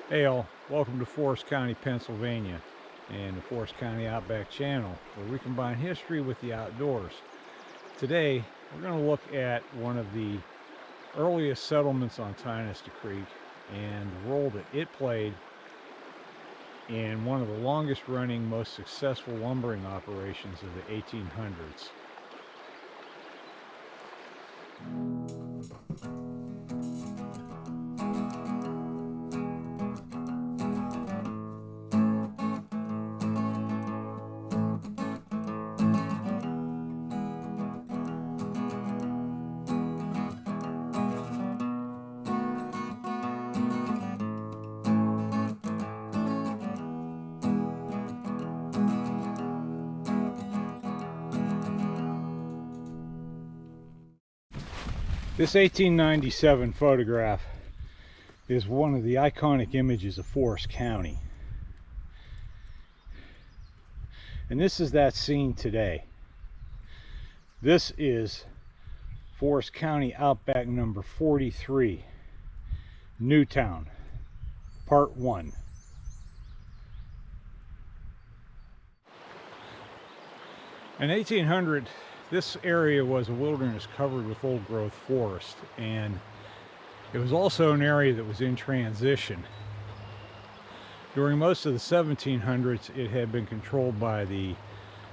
Hey all, welcome to Forest County, Pennsylvania and the Forest County Outback channel, where we combine history with the outdoors. Today we're going to look at one of the earliest settlements on Tionesta Creek and the role that it played in one of the longest running, most successful lumbering operations of the 1800s. This 1897 photograph is one of the iconic images of Forest County. And this is that scene today. This is Forest County Outback number 43, Newtown, Part 1. In 1800, this area was a wilderness covered with old growth forest, and it was also an area that was in transition. During most of the 1700s, it had been controlled by the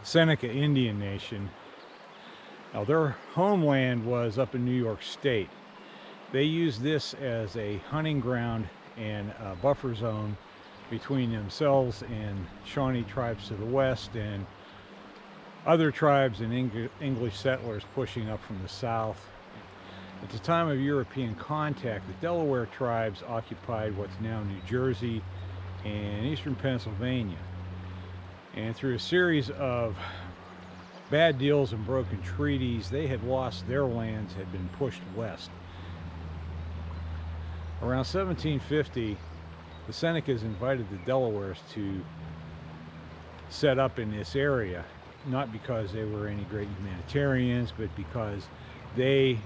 Seneca Indian Nation. Now, their homeland was up in New York State. They used this as a hunting ground and a buffer zone between themselves and Shawnee tribes to the west and other tribes and English settlers pushing up from the south. At the time of European contact, the Delaware tribes occupied what's now New Jersey and eastern Pennsylvania. And through a series of bad deals and broken treaties, they had lost their lands, had been pushed west. Around 1750, the Senecas invited the Delawares to set up in this area, not because they were any great humanitarians, but because they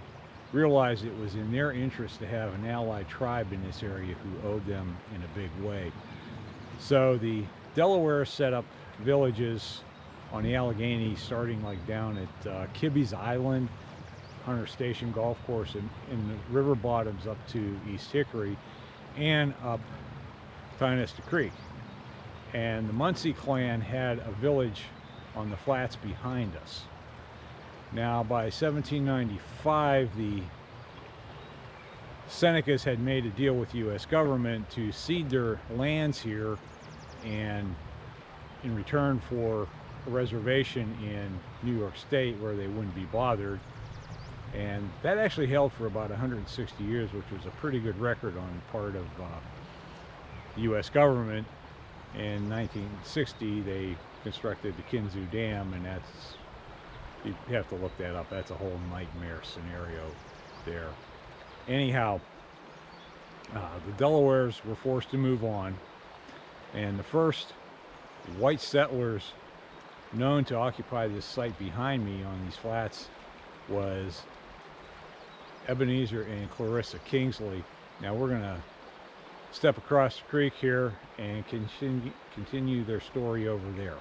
realized it was in their interest to have an allied tribe in this area who owed them in a big way. So the Delawares set up villages on the Allegheny, starting like down at Kibbe's Island, Hunter Station Golf Course, and in the river bottoms up to East Hickory and up Tionesta Creek. And the Muncie clan had a village on the flats behind us. Now, by 1795, the Senecas had made a deal with the U.S. government to cede their lands here, and in return for a reservation in New York State where they wouldn't be bothered. And that actually held for about 160 years, which was a pretty good record on the part of the U.S. government. In 1960, they constructed the Kingsley Dam, and that's, you have to look that up, that's a whole nightmare scenario there. Anyhow, the Delawares were forced to move on, and the first white settlers known to occupy this site behind me on these flats was Ebenezer and Clarissa Kingsley. Now we're going to step across the creek here and continue their story over there.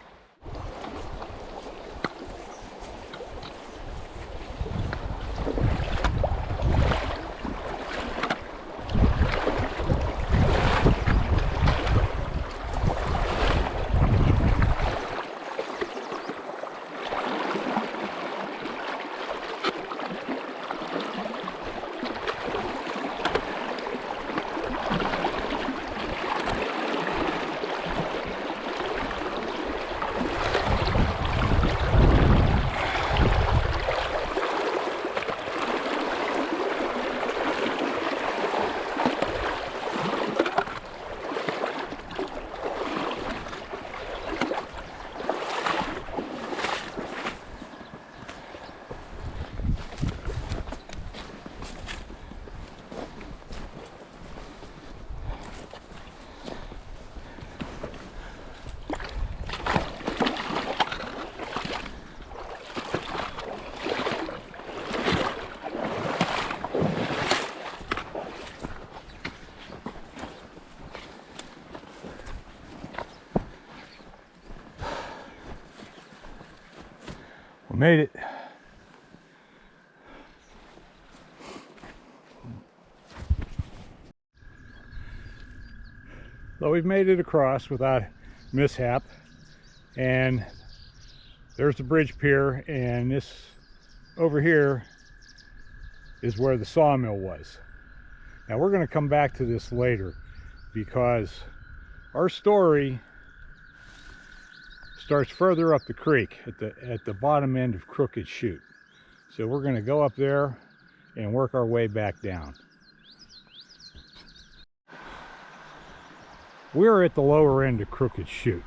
Made it. So we've made it across without mishap, and there's the bridge pier, and this over here is where the sawmill was. Now we're going to come back to this later because our story starts further up the creek at the bottom end of Crooked Chute. So we're going to go up there and work our way back down. We're at the lower end of Crooked Chute.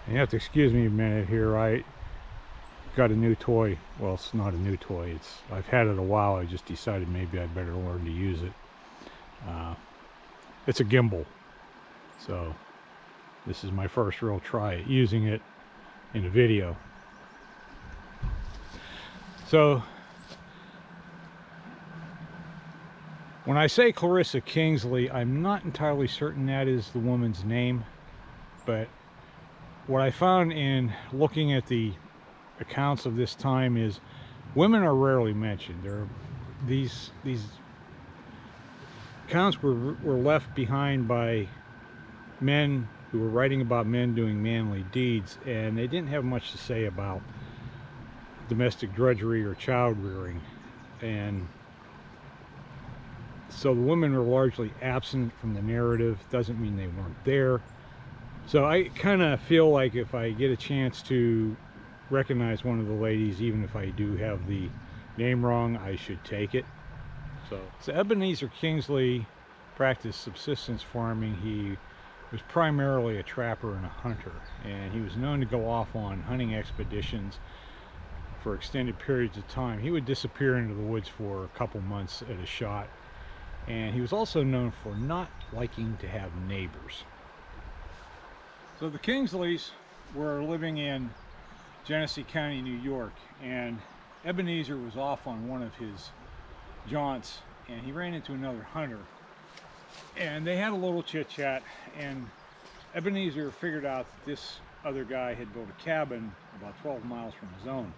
You have to excuse me a minute here. I got a new toy. Well, it's not a new toy. I've had it a while. I just decided maybe I'd better learn to use it. It's a gimbal. So this is my first real try at using it in a video. So when I say Clarissa Kingsley, I'm not entirely certain that is the woman's name, but what I found in looking at the accounts of this time is women are rarely mentioned. These accounts were left behind by men who were writing about men doing manly deeds, and they didn't have much to say about domestic drudgery or child rearing, and so the women were largely absent from the narrative. Doesn't mean they weren't there. So I kind of feel like if I get a chance to recognize one of the ladies, even if I do have the name wrong, I should take it. So Ebenezer Kingsley practiced subsistence farming. He was primarily a trapper and a hunter, and he was known to go off on hunting expeditions for extended periods of time. He would disappear into the woods for a couple months at a shot, and he was also known for not liking to have neighbors. So the Kingsleys were living in Genesee County, New York, and Ebenezer was off on one of his jaunts, and he ran into another hunter, and they had a little chit chat, and Ebenezer figured out that this other guy had built a cabin about 12 miles from his own.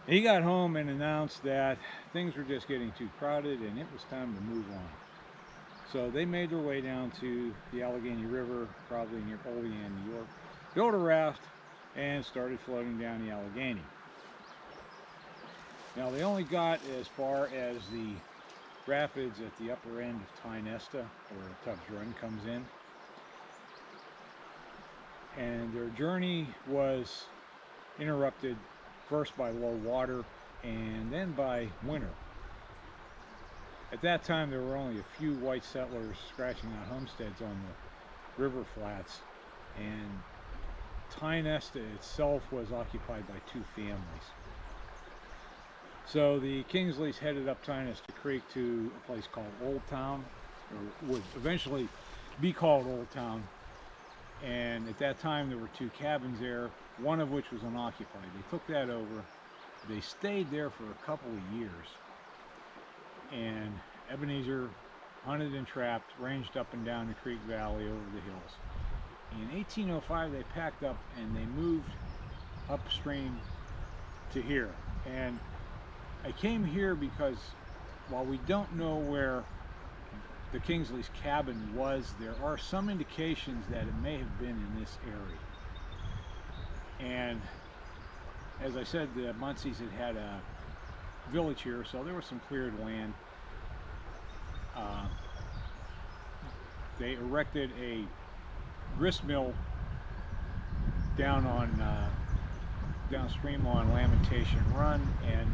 He got home and announced that things were just getting too crowded and it was time to move on. So they made their way down to the Allegheny River, probably near Olean, New York, built a raft, and started floating down the Allegheny. Now they only got as far as the rapids at the upper end of Tionesta, where Tubbs Run comes in. And their journey was interrupted first by low water and then by winter. At that time there were only a few white settlers scratching out homesteads on the river flats, and Tionesta itself was occupied by 2 families. So the Kingsleys headed up Tionesta Creek to a place called Old Town, or would eventually be called Old Town, and at that time there were 2 cabins there, one of which was unoccupied. They took that over. They stayed there for a couple of years, and Ebenezer hunted and trapped, ranged up and down the creek valley over the hills. In 1805 they packed up and they moved upstream to here. And I came here because while we don't know where the Kingsleys' cabin was, there are some indications that it may have been in this area. And as I said, the Muncies had a village here, so there was some cleared land. They erected a grist mill down on downstream on Lamentation Run, and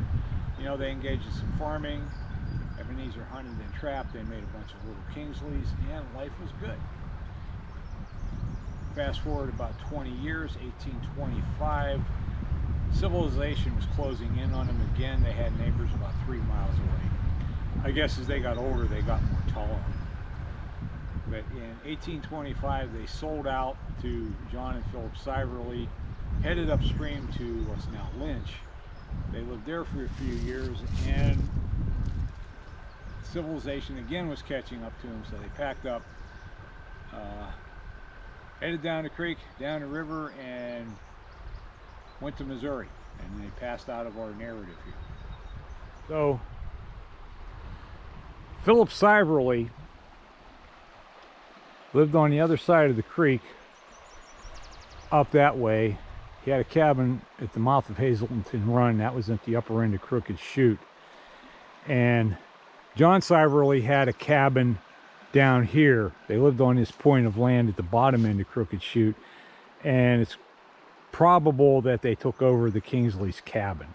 they engaged in some farming. Ebenezer hunted and trapped. They made a bunch of little Kingsleys, and life was good. Fast forward about 20 years, 1825, civilization was closing in on them again. They had neighbors about 3 miles away. I guess as they got older, they got more tolerant. But in 1825, they sold out to John and Philip Cyberlys, headed upstream to what's now Lynch. They lived there for a few years, and civilization again was catching up to them, so they packed up, Headed down the creek, down the river, and went to Missouri, and they passed out of our narrative here. So Philip Cyberlys lived on the other side of the creek up that way. He had a cabin at the mouth of Hazleton Run. That was at the upper end of Crooked Chute. And John Cyberlys had a cabin down here. They lived on this point of land at the bottom end of Crooked Chute, and it's probable that they took over the Kingsley's cabin.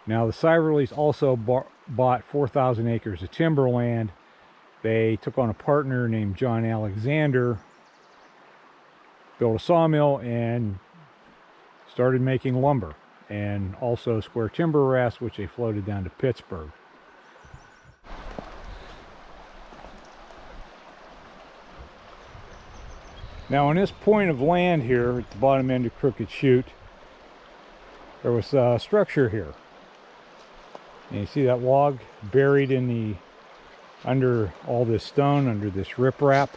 Now the Cyberlys also bought 4,000 acres of timberland. They took on a partner named John Alexander, built a sawmill, and started making lumber, and also square timber rafts, which they floated down to Pittsburgh. Now on this point of land here at the bottom end of Crooked Chute, there was a structure here. And you see that log buried in the under all this stone, under this riprap.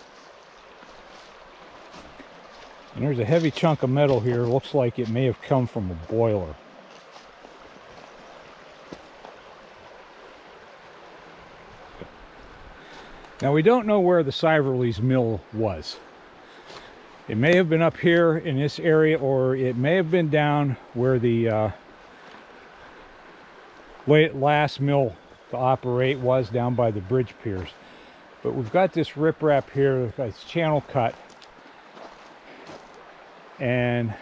And there's a heavy chunk of metal here. Looks like it may have come from a boiler. Now we don't know where the Cyberlys mill was. It may have been up here in this area, or it may have been down where the last mill to operate was, down by the bridge piers. But we've got this riprap here, it's channel cut, and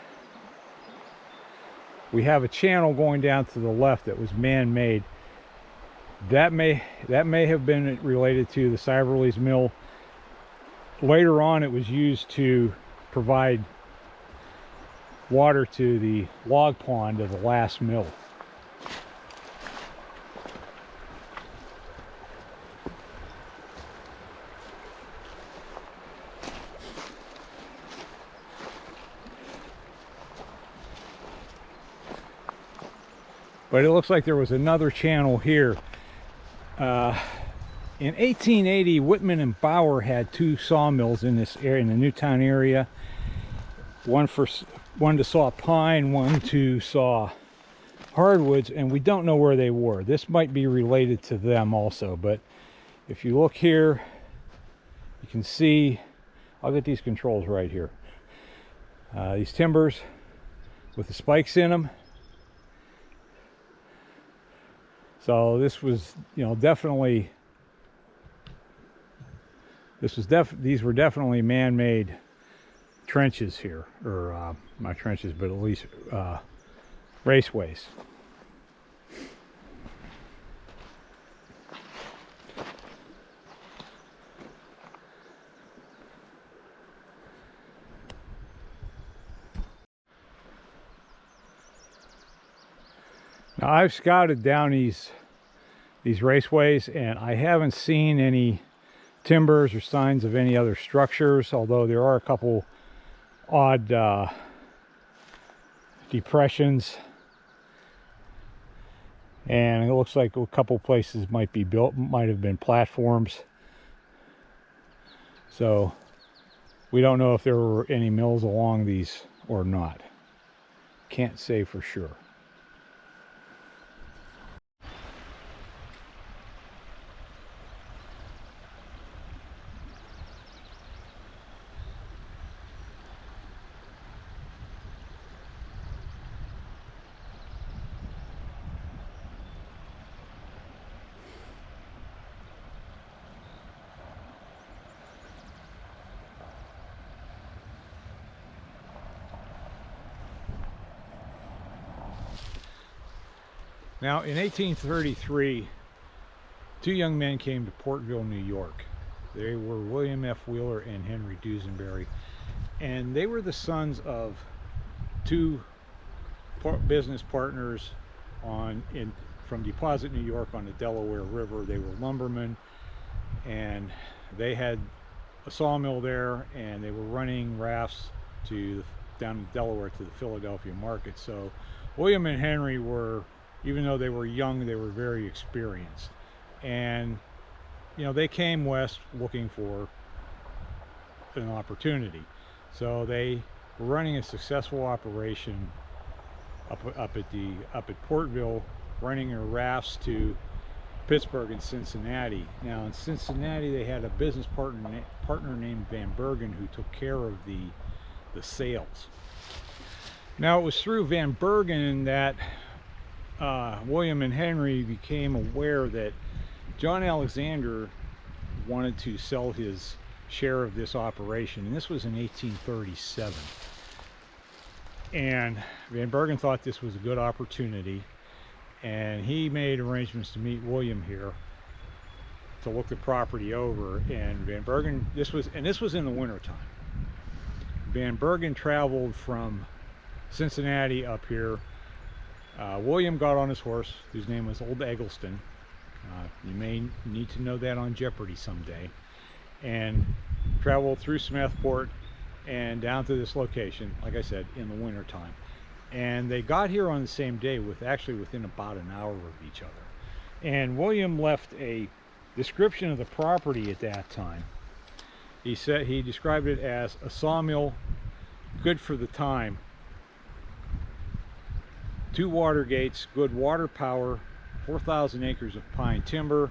we have a channel going down to the left that was man-made. That may have been related to the Cyberlys mill. Later on, it was used to provide water to the log pond of the last mill. But it looks like there was another channel here. In 1880, Whitman and Bauer had two sawmills in this area, in the Newtown area. One to saw pine, one to saw hardwoods, and we don't know where they were. This might be related to them also, but if you look here, you can see, I'll get these controls right here. These timbers with the spikes in them. So this was, you know, definitely, these were definitely man-made trenches here, or not trenches, but at least raceways. Now I've scouted down these raceways, and I haven't seen any timbers or signs of any other structures, although there are a couple odd depressions, and it looks like a couple places might have been platforms. So we don't know if there were any mills along these or not. Can't say for sure. Now, in 1833, two young men came to Portville, New York. They were William F. Wheeler and Henry Dusenbery, and they were the sons of two business partners from Deposit, New York, on the Delaware River. They were lumbermen, and they had a sawmill there, and they were running rafts down in Delaware to the Philadelphia market. So William and Henry were, even though they were young, they were very experienced. And, you know, they came west looking for an opportunity. So they were running a successful operation up at Portville, running their rafts to Pittsburgh and Cincinnati. Now in Cincinnati they had a business partner named Van Bergen who took care of the sales. Now it was through Van Bergen that William and Henry became aware that John Alexander wanted to sell his share of this operation, and this was in 1837. And Van Bergen thought this was a good opportunity, and he made arrangements to meet William here to look the property over. And Van Bergen, this was in the winter time. Van Bergen traveled from Cincinnati up here. William got on his horse, whose name was Old Eggleston. You may need to know that on Jeopardy someday. And traveled through Smethport and down to this location, like I said, in the winter time. And they got here on the same day, actually within about an hour of each other. And William left a description of the property at that time. He described it as a sawmill, good for the time, 2 water gates, good water power, 4,000 acres of pine timber,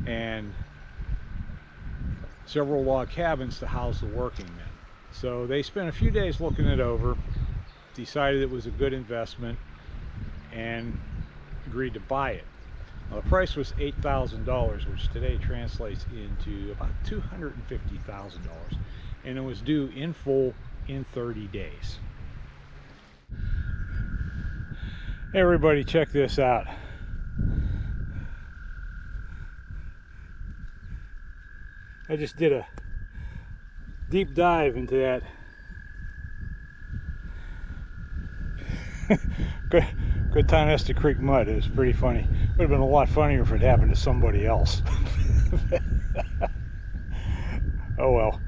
and several log cabins to house the working men. So they spent a few days looking it over, decided it was a good investment, and agreed to buy it. Now, the price was $8,000, which today translates into about $250,000, and it was due in full in 30 days. Hey everybody, check this out. I just did a deep dive into that good Tionesta Creek mud. It was pretty funny. Would have been a lot funnier if it happened to somebody else. Oh well.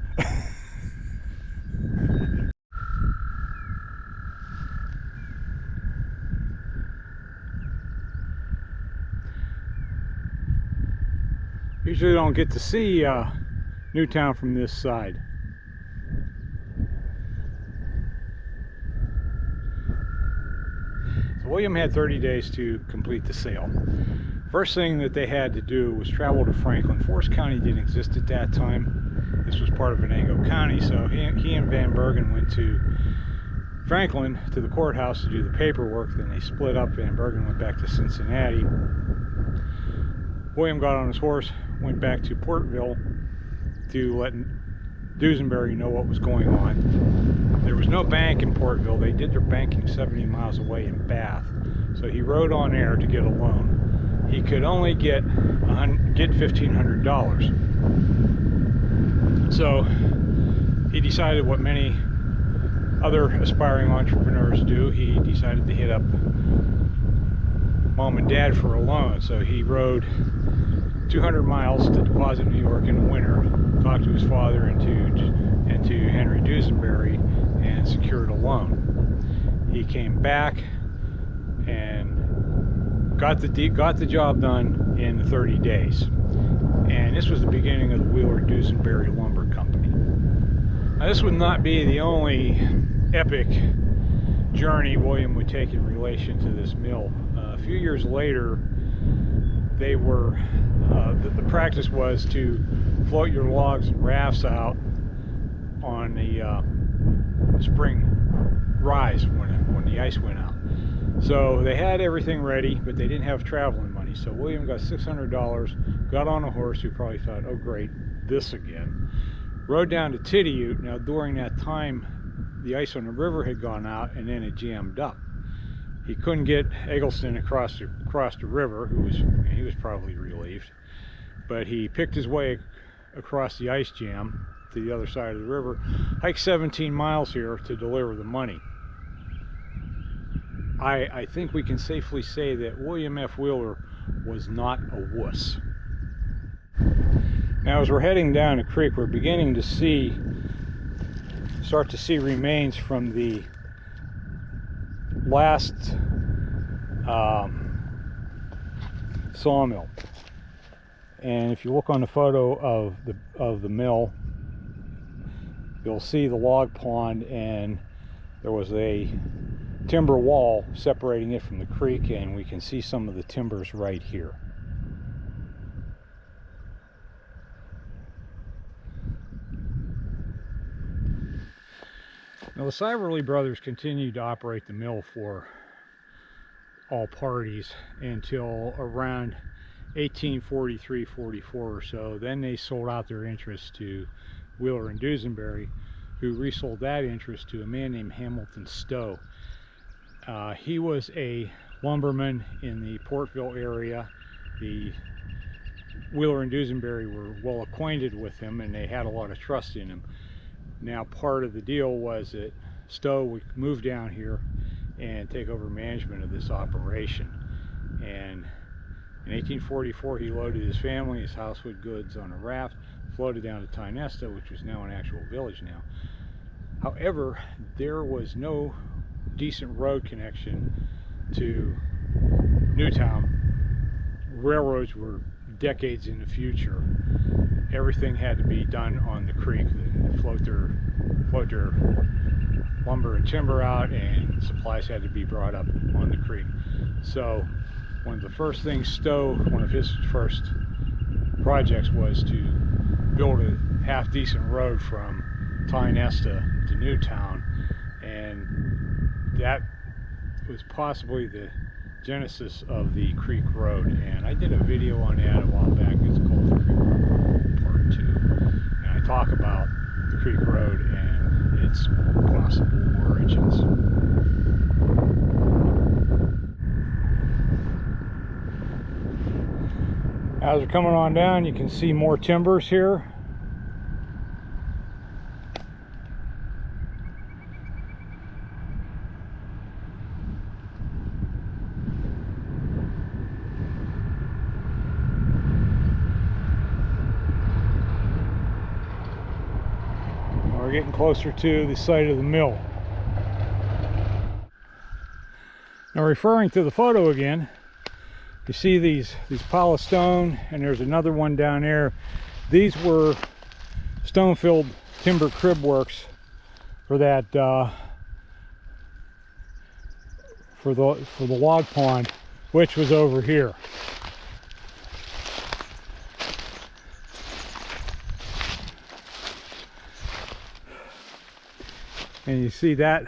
Usually don't get to see Newtown from this side. So William had 30 days to complete the sale. First thing that they had to do was travel to Franklin. Forest County didn't exist at that time. This was part of Venango County, so he and Van Bergen went to Franklin to the courthouse to do the paperwork. Then they split up. Van Bergen went back to Cincinnati. William got on his horse, went back to Portville to let Dusenbery know what was going on. There was no bank in Portville. They did their banking 70 miles away in Bath. So he rode on air to get a loan. He could only get $1,500. So he decided what many other aspiring entrepreneurs do. He decided to hit up Mom and Dad for a loan. So he rode 200 miles to Deposit, New York in the winter, talked to his father and to Henry Dusenbery, and secured a loan. He came back and got the job done in 30 days. And this was the beginning of the Wheeler Dusenbery Lumber Company. Now this would not be the only epic journey William would take in relation to this mill. A few years later, they were the practice was to float your logs and rafts out on the spring rise when the ice went out. So they had everything ready, but they didn't have traveling money. So William got $600, got on a horse, who probably thought, oh great, this again. Rode down to Tityute. Now during that time, the ice on the river had gone out, and then it jammed up. He couldn't get Eggleston across the river, he was probably relieved. But he picked his way across the ice jam to the other side of the river, hiked 17 miles here to deliver the money. I think we can safely say that William F. Wheeler was not a wuss. Now as we're heading down the creek, we're beginning to start to see remains from the last sawmill. And if you look on the photo of the mill, you'll see the log pond, and there was a timber wall separating it from the creek, and we can see some of the timbers right here. Now the Cyberlys brothers continued to operate the mill for all parties until around 1843-44 or so. Then they sold out their interest to Wheeler and Dusenbery, who resold that interest to a man named Hamilton Stow. He was a lumberman in the Portville area. The Wheeler and Dusenbery were well acquainted with him, and they had a lot of trust in him. Now part of the deal was that Stow would move down here and take over management of this operation. And in 1844 he loaded his family, his household goods on a raft, floated down to Tionesta, which was now an actual village now. However, there was no decent road connection to Newtown. Railroads were decades in the future. Everything had to be done on the creek. They float their lumber and timber out, and supplies had to be brought up on the creek. So one of the first things Stow, one of his first projects, was to build a half-decent road from Tionesta to Newtown, and that was possibly the genesis of the Creek Road. And I did a video on that a while back. It's called the Creek Road Part 2, and I talk about the Creek Road and its possible origins. As we're coming on down, you can see more timbers here. We're getting closer to the site of the mill. Now, referring to the photo again, you see these pile of stone, and there's another one down there. These were stone-filled timber crib works for that for the log pond, which was over here. And you see that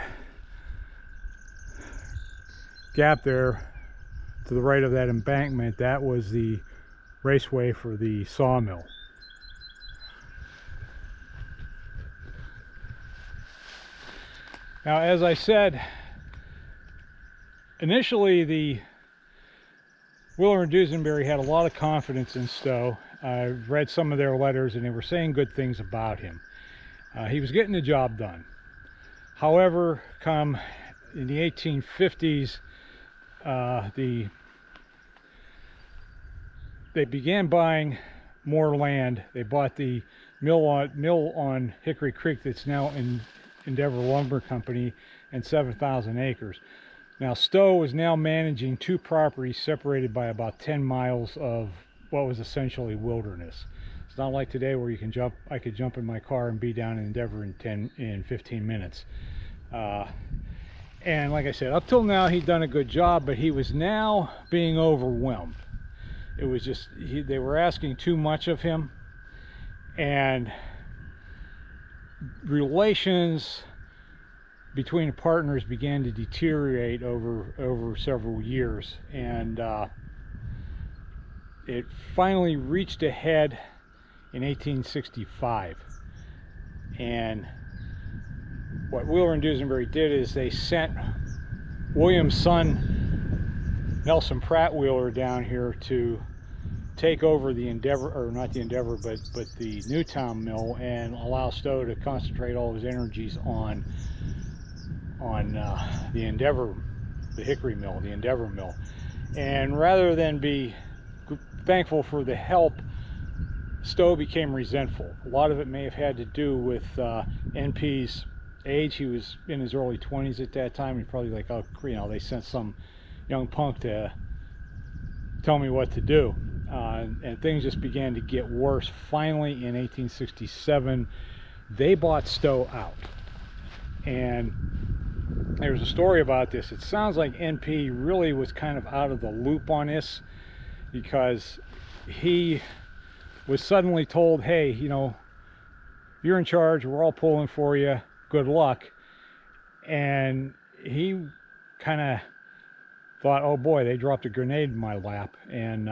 gap there to the right of that embankment, that was the raceway for the sawmill. Now, as I said, initially the Wheeler and Dusenbery had a lot of confidence in Stow. I read some of their letters, and they were saying good things about him. He was getting the job done. However, come in the 1850s, they began buying more land. They bought the mill on Hickory Creek, that's now in Endeavor Lumber Company, and 7,000 acres. Now, Stow was now managing two properties separated by about 10 miles of what was essentially wilderness. It's not like today where you can jump. I could jump in my car and be down in Endeavor in 15 minutes. And like I said, up till now he'd done a good job, but he was now being overwhelmed. It was just, they were asking too much of him, and relations between the partners began to deteriorate over several years, and it finally reached a head in 1865. And what Wheeler and Dusenbery did is they sent William's son, Nelson Pratt Wheeler, down here to take over the Endeavor, or not the Endeavor, but the Newtown mill, and allow Stow to concentrate all his energies on the Endeavor, the Hickory mill, the Endeavor mill. And rather than be thankful for the help, Stow became resentful. A lot of it may have had to do with NP's age. He was in his early 20s at that time. He probably like, oh, you know, they sent some young punk to tell me what to do. And things just began to get worse. Finally, in 1867, they bought Stow out. And there's a story about this. It sounds like NP really was kind of out of the loop on this, because he was suddenly told, hey, you know, you're in charge, we're all pulling for you, good luck. And he kind of thought, oh boy, they dropped a grenade in my lap, and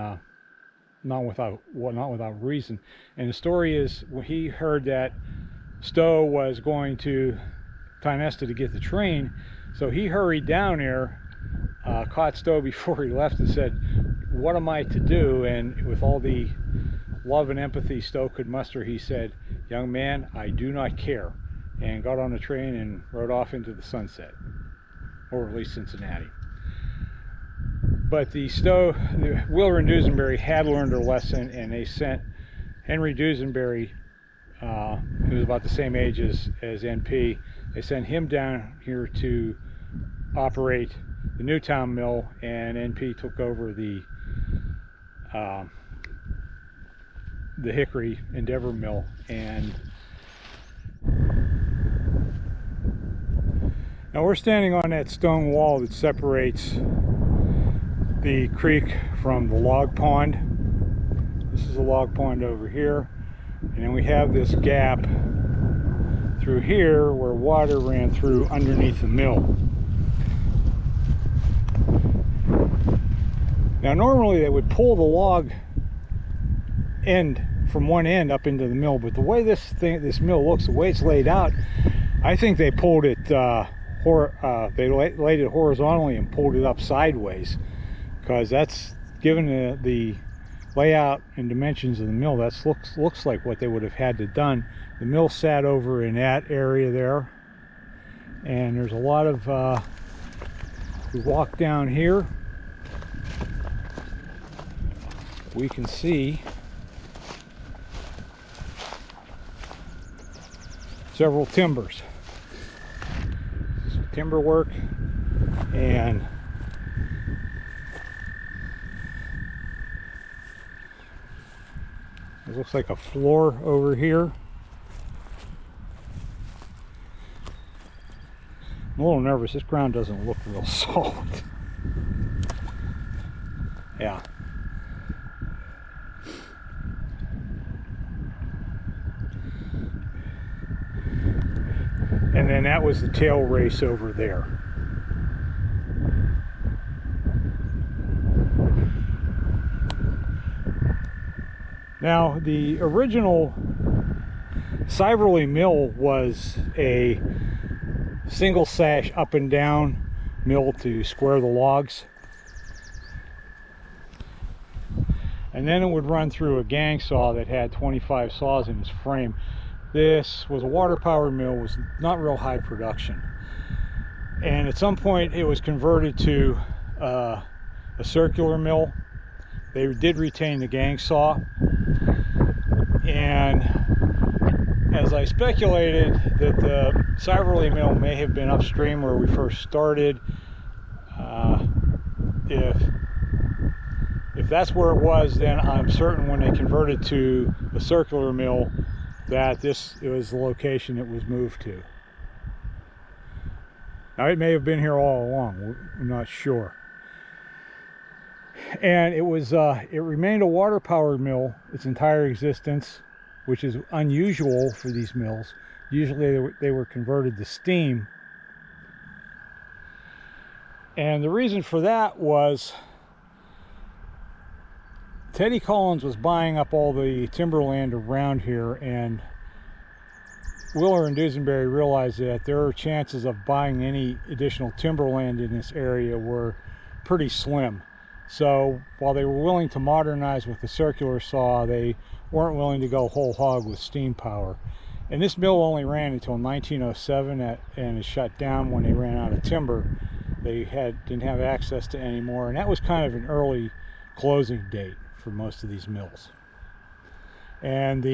not without reason. And the story is, when he heard that Stow was going to Tionesta to get the train, so he hurried down there, caught Stow before he left, and said, what am I to do? And with all the love and empathy Stow could muster, he said, young man, I do not care, and got on the train and rode off into the sunset, or at least Cincinnati. But the Wheeler and Dusenbery had learned their lesson, and they sent Henry Dusenbery, who was about the same age as NP, they sent him down here to operate the Newtown mill, and NP took over the Hickory Endeavor mill. And now we're standing on that stone wall that separates the creek from the log pond. This is a log pond over here, and then we have this gap through here where water ran through underneath the mill. Now normally they would pull the log end from one end up into the mill, but the way this mill looks, the way it's laid out, I think they pulled it they laid it horizontally and pulled it up sideways, because that's, given the layout and dimensions of the mill, that looks like what they would have had to done. The mill sat over in that area there, and there's a lot of we walk down here, we can see several timbers, timber work, and it looks like a floor over here. I'm a little nervous, this ground doesn't look real solid. Yeah. And then that was the tail race over there. Now, the original Cyberlys mill was a single sash up and down mill to square the logs. And then it would run through a gang saw that had 25 saws in its frame. This was a water powered mill, was not real high production. And at some point it was converted to a circular mill. They did retain the gang saw. And as I speculated, that the Cyberlys mill may have been upstream where we first started. If that's where it was, then I'm certain when they converted to the circular mill that it was the location it was moved to. Now, it may have been here all along, I'm not sure. And it remained a water powered mill its entire existence, which is unusual for these mills. Usually they were converted to steam. And the reason for that was Teddy Collins was buying up all the timberland around here, and Wheeler and Dusenbery realized that their chances of buying any additional timberland in this area were pretty slim. So while they were willing to modernize with the circular saw, they weren't willing to go whole hog with steam power. And this mill only ran until 1907 and is shut down when they ran out of timber. They didn't have access to any more, and that was kind of an early closing date for most of these mills. And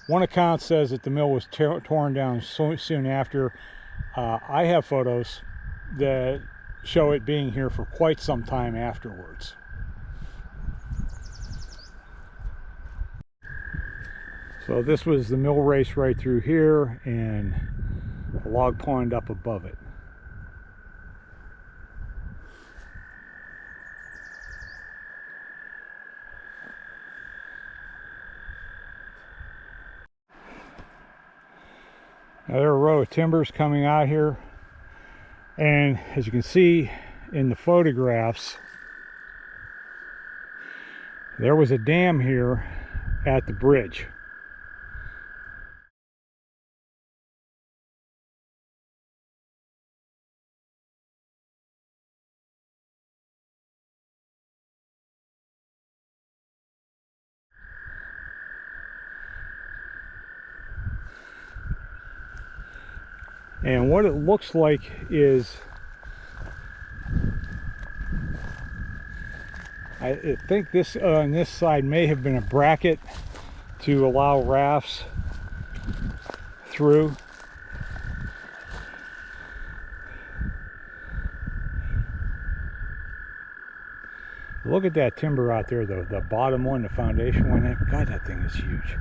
one account says that the mill was torn down soon after. I have photos that show it being here for quite some time afterwards. So this was the mill race right through here, and a log pond up above it. Now there are a row of timbers coming out here, and as you can see in the photographs, there was a dam here at the bridge. And what it looks like is, I think this on this side may have been a bracket to allow rafts through. Look at that timber out there, the bottom one, the foundation one. God, that thing is huge.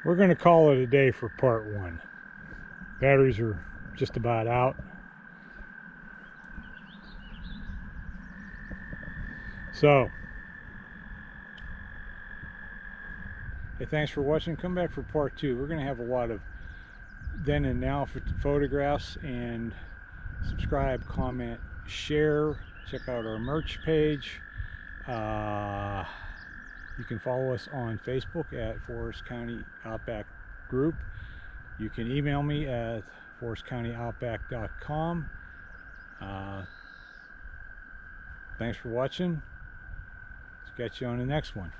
We're going to call it a day for part one. Batteries are just about out. So, hey, thanks for watching. Come back for part two. We're going to have a lot of then and now photographs, and subscribe, comment, share. Check out our merch page. You can follow us on Facebook at Forest County Outback Group. You can email me at forestcountyoutback.com. Thanks for watching. Let's catch you on the next one.